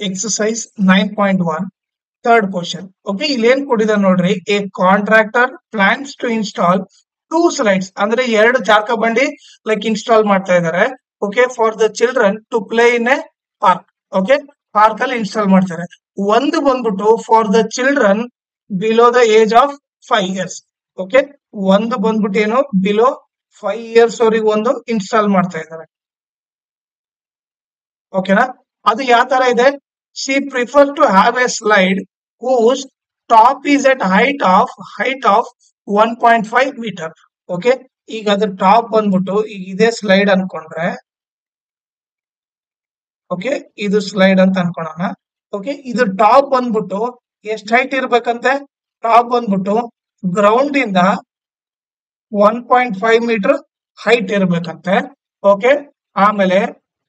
Exercise 9.1 third question. Okay, ಇಲ್ಲಿ ಏನ್ ಕೊಟ್ಟಿದ್ದಾರೆ ನೋಡ್ರಿ. A contractor plans to install two slides ಅಂದ್ರೆ ಎರಡು ಜಾರ್ಕ ಬಂಡಿ like install ಮಾಡ್ತಾ ಇದ್ದಾರೆ. Okay, for the children to play in a park. Okay, park ಅಲ್ಲಿ ಇನ್ಸ್ಟಾಲ್ ಮಾಡ್ತಾರೆ. ಒಂದು ಬಂದ್ಬಿಟ್ಟು for the children below the age of 5 years. Okay, ಒಂದು ಬಂದ್ಬಿಟ್ಟು ಏನು below 5 years ಅವರಿಗೆ ಒಂದು ಇನ್ಸ್ಟಾಲ್ ಮಾಡ್ತಾ ಇದ್ದಾರೆ. ಓಕೆನಾ, ಅದು ಯಾವ ತರ ಇದೆ? She prefers to have a slide whose top is at height of 1.5 meter. Okay, ಈಗ ಅದ್ರ ಟಾಪ್ ಬಂದ್ಬಿಟ್ಟು ಈಗ ಇದೇ ಸ್ಲೈಡ್ ಅನ್ಕೊಂಡ್ರೆ, ಓಕೆ ಇದು ಸ್ಲೈಡ್ ಅಂತ ಅನ್ಕೊಳ್ಳೋಣ. ಓಕೆ, ಇದು ಟಾಪ್ ಬಂದ್ಬಿಟ್ಟು ಎಷ್ಟು ಹೈಟ್ ಇರ್ಬೇಕಂತೆ? ಟಾಪ್ ಬಂದ್ಬಿಟ್ಟು ಗ್ರೌಂಡ್ ಇಂದ 1.5 ಮೀಟರ್ ಹೈಟ್ ಇರ್ಬೇಕಂತೆ. ಓಕೆ, ಆಮೇಲೆ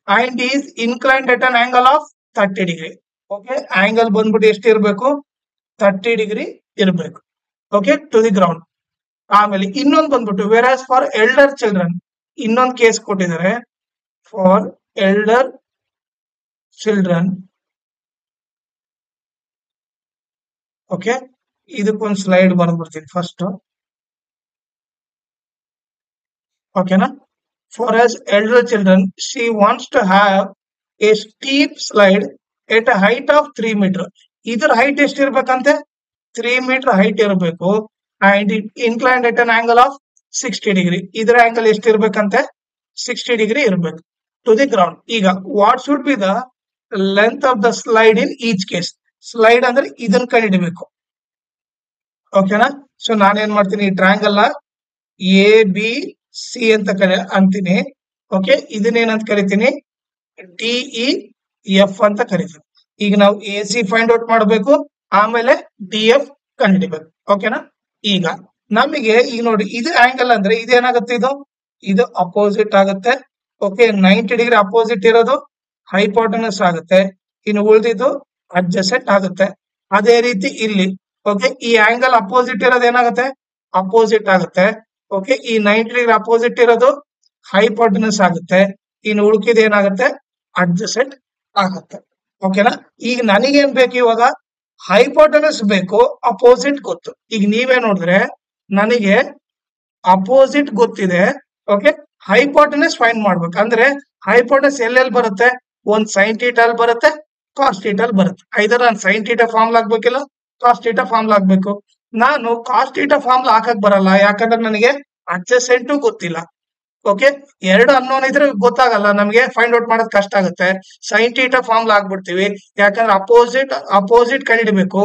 and is inclined at an angle of 30 degree. Okay, angle ಬಂದ್ಬಿಟ್ಟು ಎಷ್ಟು ಇರಬೇಕು? 30 degree ಇರಬೇಕು. Okay, to the ground. ಆಮೇಲೆ ಇನ್ನೊಂದು ಬಂದ್ಬಿಟ್ಟು whereas for elder children ಇನ್ನೊಂದು ಕೇಸ್ ಕೊಟ್ಟಿದ್ದಾರೆ. ಫಾರ್ elder children, ಓಕೆ ಇದಕ್ಕೊಂದು ಸ್ಲೈಡ್ ಬರ್ದ್ಬಿಡ್ತೀನಿ ಫಸ್ಟ್. ಓಕೆನಾ, for as elder children she wants to have a steep slide at a height of 3 meter. ಇದರ height ಎಷ್ಟು ಇರ್ಬೇಕಂತೆ? 3 ಮೀಟರ್ ಹೈಟ್ ಇರಬೇಕು. And it inclined at an angle of 60 degree. ಇದರ angle ಎಷ್ಟು ಇರ್ಬೇಕಂತೆ? 60 degree ಇರಬೇಕು to the ground. ಈಗ what should be the length of the slide in each case? Slide ಅಂದ್ರೆ ಇದನ್ನ ಕಂಡುಹಿಡಿಬೇಕು. ಓಕೆನಾ, ಸೊ ನಾನೇನ್ ಮಾಡ್ತೀನಿ, ಈ ಟ್ರಯಾಂಗಲ್ ನ ಎ ಬಿ ಸಿ ಅಂತ ಅಂತೀನಿ. ಓಕೆ, ಇದನ್ನೇನಂತ ಕರಿತೀನಿ? ಡಿಇ ಎಫ್ ಅಂತ ಕರಿತೀನಿ. ಈಗ ನಾವು ಎ ಸಿ ಫೈಂಡ್ ಔಟ್ ಮಾಡಬೇಕು, ಆಮೇಲೆ ಡಿ ಎಫ್ ಕಂಡುಹಿಡಿಬೇಕು. ಓಕೆನಾ, ಈಗ ನಮಗೆ ಈಗ ನೋಡಿ ಇದು ಆಂಗಲ್ ಅಂದ್ರೆ ಇದೇನಾಗುತ್ತೆ? ಇದು ಅಪೋಸಿಟ್ ಆಗುತ್ತೆ. ಓಕೆ, 90 ಡಿಗ್ರಿ ಅಪೋಸಿಟ್ ಇರೋದು ಹೈಪೋಟನಸ್ ಆಗುತ್ತೆ, ಇನ್ನು ಉಳಿದಿದ್ದು ಅಡ್ಜಸೆಂಟ್ ಆಗುತ್ತೆ. ಅದೇ ರೀತಿ ಇಲ್ಲಿ ಓಕೆ, ಈ ಆಂಗಲ್ ಅಪೋಸಿಟ್ ಇರೋದು ಏನಾಗುತ್ತೆ? ಅಪೋಸಿಟ್ ಆಗುತ್ತೆ. ಓಕೆ, ಈ 90 ಡಿಗ್ರಿ ಅಪೋಸಿಟ್ ಇರೋದು ಹೈಪೋಟನಸ್ ಆಗುತ್ತೆ, ಇನ್ನು ಉಳ್ಕಿದ ಏನಾಗುತ್ತೆ? ಅಡ್ಜಸೆಂಟ್ ಆಗುತ್ತೆ. ಓಕೆನಾ, ಈಗ ನನಗೇನ್ ಬೇಕು ಇವಾಗ? ಹೈಪೋಟನಸ್ ಬೇಕು, ಅಪೋಸಿಟ್ ಗೊತ್ತು. ಈಗ ನೀವೇ ನೋಡಿದ್ರೆ ನನಗೆ ಅಪೋಸಿಟ್ ಗೊತ್ತಿದೆ. ಓಕೆ, ಹೈಪೋಟನಸ್ ಫೈಂಡ್ ಮಾಡ್ಬೇಕು ಅಂದ್ರೆ ಹೈಪೋಟನಸ್ ಎಲ್ಲೆಲ್ಲಿ ಬರುತ್ತೆ? ಒಂದ್ ಸೈನ್ ಥೀಟಾ ಬರುತ್ತೆ, ಕಾಸ್ ಥೀಟಾ ಬರುತ್ತೆ. ಐದರ್ ನಾನು ಸೈನ್ ಥೀಟಾ ಫಾರ್ಮ್ ಆಗ್ಬೇಕಿಲ್ಲ ಕಾಸ್ ಥೀಟಾ ಫಾರ್ಮ್ ಆಗ್ಬೇಕು. ನಾನು ಕಾಸ್ ಥೀಟಾ ಫಾರ್ಮ್ ಹಾಕಕ್ ಬರಲ್ಲ, ಯಾಕಂದ್ರೆ ನನಗೆ ಅಡ್ಜಸೆಂಟು ಗೊತ್ತಿಲ್ಲ. ಓಕೆ, ಎರಡು ಅನ್ನೋನ್ ಇದ್ರೆ ಗೊತ್ತಾಗಲ್ಲ, ನಮಗೆ ಫೈಂಡ್ ಔಟ್ ಮಾಡೋದು ಕಷ್ಟ ಆಗುತ್ತೆ. ಸೈನ್ ಥೀಟಾ ಫಾರ್ಮ್ ಆಗ್ಬಿಡ್ತೀವಿ, ಯಾಕಂದ್ರೆ ಅಪೋಸಿಟ್ ಕಂಡಿಡ್ಬೇಕು.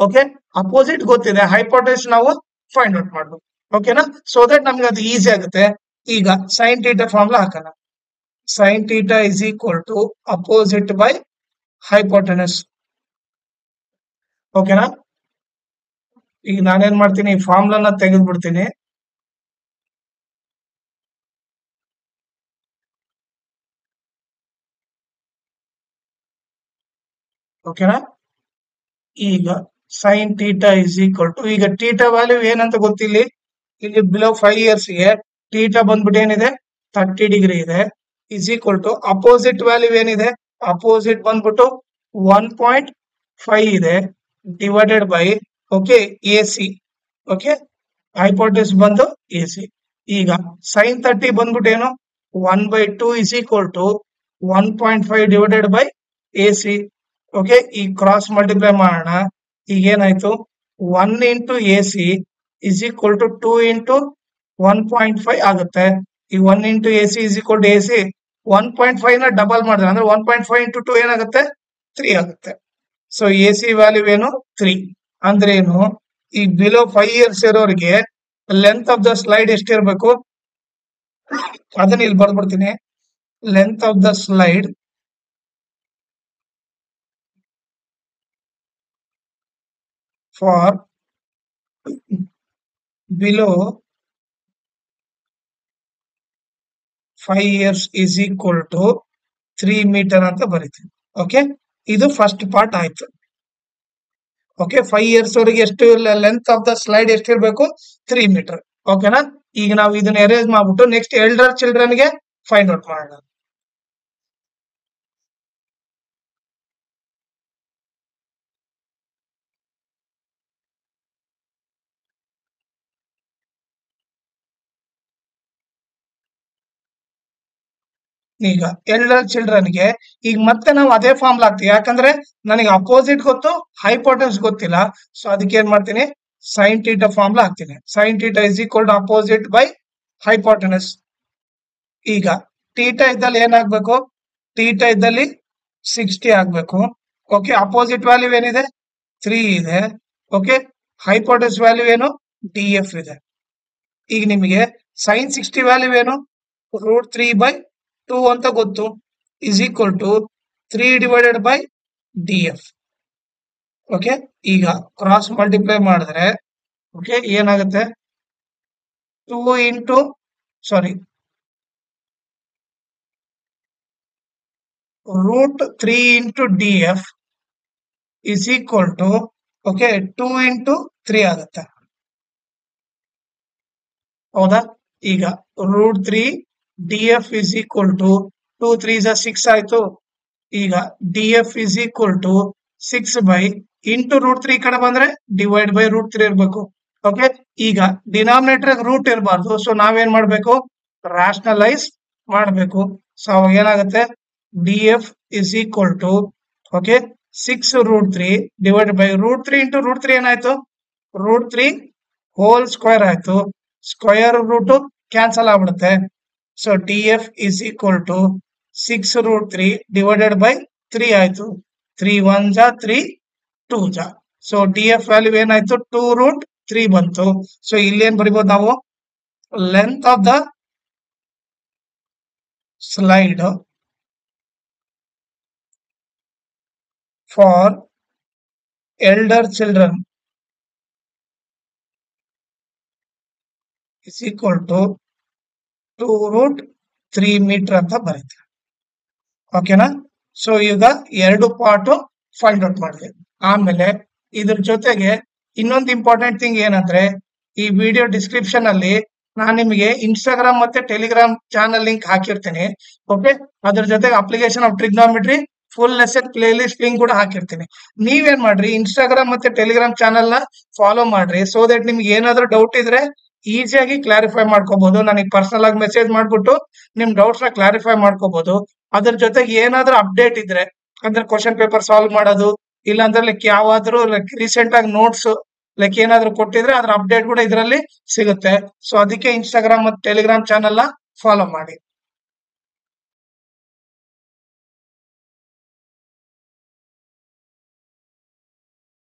ಓಕೆ, ಅಪೋಸಿಟ್ ಗೊತ್ತಿದೆ, ಹೈಪೋಟೆನ್ಸ್ ನಾವು ಫೈಂಡ್ ಔಟ್ ಮಾಡ್ಬೇಕು. ಓಕೆನಾ, ಸೊ ದಟ್ ನಮ್ಗೆ ಅದು ಈಸಿ ಆಗುತ್ತೆ. ಈಗ ಸೈನ್ ಥೀಟಾ ಫಾರ್ಮ್ಲಾ ಹಾಕೋಣ. Sine theta is equal to opposite by hypotenuse. ಓಕೆನಾ, ಈಗ ನಾನೇನ್ ಮಾಡ್ತೀನಿ, ಈ ಫಾರ್ಮ್ಲನ್ನ ತೆಗೆದು ಬಿಡ್ತೀನಿ. ಓಕೆನಾ, ಈಗ sine theta is equal to, ಈಗ ಥೀಟಾ ವ್ಯಾಲ್ಯೂ ಏನಂತ ಗೊತ್ತಿಲ್ಲ. ಇಲ್ಲಿ ಬಿಲೋ 5 years ಗೆ ಥೀಟಾ ಬಂದ್ಬಿಟ್ಟು ಏನಿದೆ? 30 ಡಿಗ್ರಿ ಇದೆ. Is equal to opposite value ಏನಿದೆ? ಅಪೋಸಿಟ್ ಬಂದ್ಬಿಟ್ಟು 1.5 ಇದೆ, divided by okay A C. Okay, hypotenuse ಬಂದು ಎ ಸಿ. ಈಗ ಸೈನ್ 30 ಬಂದ್ಬಿಟ್ಟು ಏನು? 1/2 is equal to 1.5 divided by A C. Okay, ಈ ಕ್ರಾಸ್ ಮಲ್ಟಿಪ್ಲೈ ಮಾಡೋಣ. ಈಗ ಏನಾಯ್ತು? 1 into A C is equal to 2 into 1.5 ಆಗುತ್ತೆ. ಈ 1 into A C is equal to A C 1.5 ನ ಡಬಲ್ ಮಾಡಿದ್ರೆ ಅಂದ್ರೆ 1.5 ಇಂಟು 2 ಏನಾಗುತ್ತೆ? 3 ಆಗುತ್ತೆ. ಸೊ ಎ ಸಿ ವ್ಯಾಲ್ಯೂ ಏನು? 3. ಅಂದ್ರೆ ಏನು? ಈ ಬಿಲೋ 5 years ಇರೋರಿಗೆ ಲೆಂತ್ ಆಫ್ ದ ಸ್ಲೈಡ್ ಎಷ್ಟಿರ್ಬೇಕು? ಅದನ್ನ ಇಲ್ಲಿ ಬರ್ದ್ಬಿಡ್ತೀನಿ. Length of the slide for below 5 years is equal to 3 meter ಅಂತ ಬರೀತೀವಿ. ಓಕೆ, ಇದು ಫಸ್ಟ್ ಪಾರ್ಟ್ ಆಯ್ತು. ಓಕೆ, 5 years ವರೆಗೆ ಎಷ್ಟು ಲೆಂತ್ ಆಫ್ ದ ಸ್ಲೈಡ್ ಎಷ್ಟಿರ್ಬೇಕು? 3 ಮೀಟರ್. ಓಕೆನಾ, ಈಗ ನಾವು ಇದನ್ನ ಎರೇಸ್ ಮಾಡ್ಬಿಟ್ಟು ನೆಕ್ಸ್ಟ್ ಎಲ್ಡರ್ ಚಿಲ್ಡ್ರನ್ ಗೆ ಫೈಂಡ್ ಔಟ್ ಮಾಡೋಣ. ಈಗ ಎಲ್ಡರ್ ಚಿಲ್ಡ್ರನ್ಗೆ ಈಗ ಮತ್ತೆ ನಾವು ಅದೇ ಫಾರ್ಮ್ಲ್ ಹಾಕ್ತೀವಿ, ಯಾಕಂದ್ರೆ ನನಗೆ ಅಪೋಸಿಟ್ ಗೊತ್ತು, ಹೈಪೋಟೆನ್ಸ್ ಗೊತ್ತಿಲ್ಲ. ಸೊ ಅದಕ್ಕೆ ಏನ್ ಮಾಡ್ತೀನಿ, ಸೈನ್ ಥೀಟಾ ಫಾರ್ಮ್ಲ್ ಹಾಕ್ತೀನಿ. Sine theta is equal to opposite by hypotenuse. ಈಗ ಥೀಟಾ ಇದ್ದಲ್ಲಿ ಏನಾಗ್ಬೇಕು, ಥೀಟಾ ಇದ್ದಲ್ಲಿ 60 ಆಗ್ಬೇಕು. ಓಕೆ, ಅಪೋಸಿಟ್ ವ್ಯಾಲ್ಯೂ ಏನಿದೆ 3 ಇದೆ. ಓಕೆ, ಹೈಪೋಟೆನ್ಸ್ ವ್ಯಾಲ್ಯೂ ಏನು DF ಇದೆ. ಈಗ ನಿಮಗೆ ಸೈನ್ 60 ವ್ಯಾಲ್ಯೂ ಏನು √3/2 ಅಂತ ಗೊತ್ತು, is equal to 3 divided by DF. Okay, ಈಗ ಕ್ರಾಸ್ ಮಲ್ಟಿಪ್ಲೈ ಮಾಡಿದ್ರೆ ಓಕೆ ಏನಾಗುತ್ತೆ, 2 into √3 into DF is equal to okay 2 into 3 ಆಗುತ್ತೆ. ಹೌದಾ? ಈಗ √3 DF ಇಸ್ ಈಕ್ವಲ್ ಟು 2 3 6 ಆಯ್ತು. ಈಗ DF is equal to 6 by into √3 ಕಡೆ ಬಂದ್ರೆ ಡಿವೈಡ್ ಬೈ √3 ಇರ್ಬೇಕು. ಓಕೆ, ಈಗ ಡಿನಾಮಿನೇಟರ್ ರೂಟ್ ಇರಬಾರ್ದು. ಸೊ ನಾವೇನ್ ಮಾಡ್ಬೇಕು, ರಾಷನಲೈಸ್ ಮಾಡ್ಬೇಕು. ಸೊ ಅವಾಗ ಏನಾಗುತ್ತೆ, DF is equal to okay 6√3 divide by √3 into √3 ಏನಾಯ್ತು, √3 ಹೋಲ್ ಸ್ಕ್ವೇರ್ ಆಯ್ತು. ಸ್ಕ್ವೇರ್ ರೂಟ್ ಕ್ಯಾನ್ಸಲ್ ಆಗ್ಬಿಡುತ್ತೆ. So DF is equal to 6√3 divided by 3 ಆಯ್ತು. 3 1 ಜಾ 3 2 ಜಾ. ಸೊ DF ವ್ಯಾಲ್ಯೂ ಏನಾಯ್ತು, 2√3 ಬಂತು. ಸೊ ಇಲ್ಲಿ ಏನ್ ಬರಿಬಹುದು ನಾವು, length of the slide for elder children is equal to 2√3 metre ಅಂತ ಬರೀತಾರೆ. ಓಕೆನಾ? ಸೊ ಈಗ 2 ಪಾರ್ಟ್ ಫೈಂಡ್ ಔಟ್ ಮಾಡಿದೆ. ಆಮೇಲೆ ಇದ್ರ ಜೊತೆಗೆ ಇನ್ನೊಂದು ಇಂಪಾರ್ಟೆಂಟ್ ಥಿಂಗ್ ಏನಂದ್ರೆ, ಈ ವಿಡಿಯೋ ಡಿಸ್ಕ್ರಿಪ್ಷನ್ ಅಲ್ಲಿ ನಾನು ನಿಮಗೆ ಇನ್ಸ್ಟಾಗ್ರಾಮ್ ಮತ್ತೆ ಟೆಲಿಗ್ರಾಮ್ ಚಾನಲ್ ಲಿಂಕ್ ಹಾಕಿರ್ತೀನಿ. ಓಕೆ, ಅದ್ರ ಜೊತೆಗೆ application of trigonometry full lesson play list link ಕೂಡ ಹಾಕಿರ್ತೀನಿ. ನೀವೇನ್ ಮಾಡ್ರಿ, ಇನ್ಸ್ಟಾಗ್ರಾಮ್ ಮತ್ತೆ ಟೆಲಿಗ್ರಾಮ್ ಚಾನಲ್ ನ ಫಾಲೋ ಮಾಡ್ರಿ. ಸೊ ದಟ್ ನಿಮ್ಗೆ ಏನಾದ್ರೂ ಡೌಟ್ ಇದ್ರೆ ಈಸಿಯಾಗಿ ಕ್ಲಾರಿಫೈ ಮಾಡ್ಕೋಬಹುದು. ನನಗೆ ಪರ್ಸನಲ್ ಆಗಿ ಮೆಸೇಜ್ ಮಾಡ್ಬಿಟ್ಟು ನಿಮ್ ಡೌಟ್ಸ್ ನ ಕ್ಲಾರಿಫೈ ಮಾಡ್ಕೋಬಹುದು. ಅದ್ರ ಜೊತೆಗೆ ಏನಾದ್ರೂ ಅಪ್ಡೇಟ್ ಇದ್ರೆ, ಅಂದ್ರೆ ಕ್ವಶನ್ ಪೇಪರ್ ಸಾಲ್ವ್ ಮಾಡೋದು, ಇಲ್ಲಾಂದ್ರೆ ಲೈಕ್ ಯಾವಾದ್ರೂ ಲೈಕ್ ರೀಸೆಂಟ್ ಆಗಿ ನೋಟ್ಸ್ ಲೈಕ್ ಏನಾದ್ರು ಕೊಟ್ಟಿದ್ರೆ ಅದ್ರ ಅಪ್ಡೇಟ್ ಕೂಡ ಇದರಲ್ಲಿ ಸಿಗುತ್ತೆ. ಸೊ ಅದಕ್ಕೆ ಇನ್ಸ್ಟಾಗ್ರಾಮ್ ಮತ್ತು ಟೆಲಿಗ್ರಾಮ್ ಚಾನಲ್ ನ ಫಾಲೋ ಮಾಡಿ.